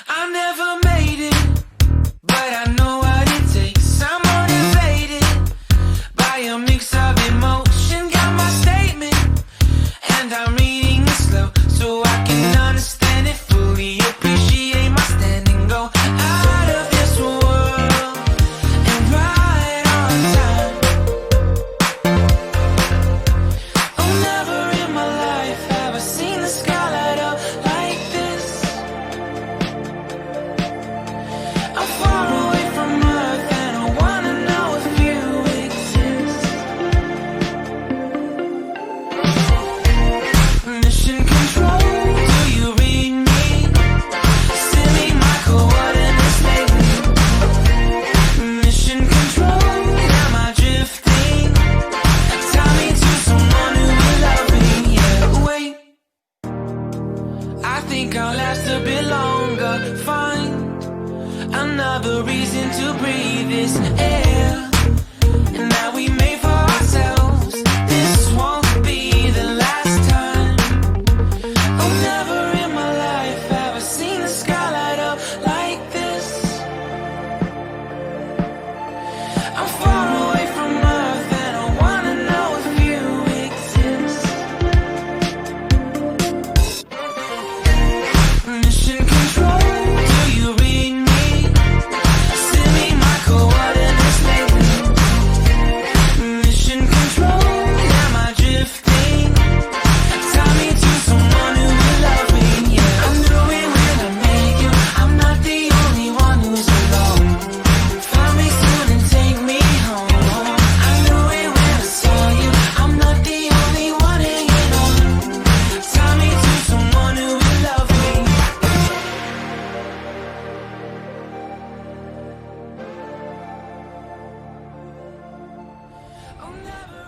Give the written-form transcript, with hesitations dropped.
I never made it, but I know what it takes. I'm motivated by a mix of emotion. Got my statement, and I'm reading it slow so I can understand it fully. Appreciate my standing, go out of this world and right on time. Oh, never in my life have I seen the sky light up like this. I'm far away from Earth and I wanna know if you exist. Mission control, do you read me? Send me my coordinates lately. Mission control, am I drifting? Tie me to someone who will love me. Yeah, wait, I think I'll last a bit longer. Find another reason to breathe this air, and that we made for ourselves. This won't be the last time. Oh, never in my life have I seen the sky light up like this. I'm far away from Earth and I wanna know if you exist. Mission control, do you read me? Send me my coordinates lately. Mission control, am I drifting? Tie me to someone who will love me. Yeah, I knew it when I met you. I'm not the only one who's alone. Find me soon and take me home. I knew it when I saw you. I'm not the only one hanging on. Tie me to someone who will love me. Oh, never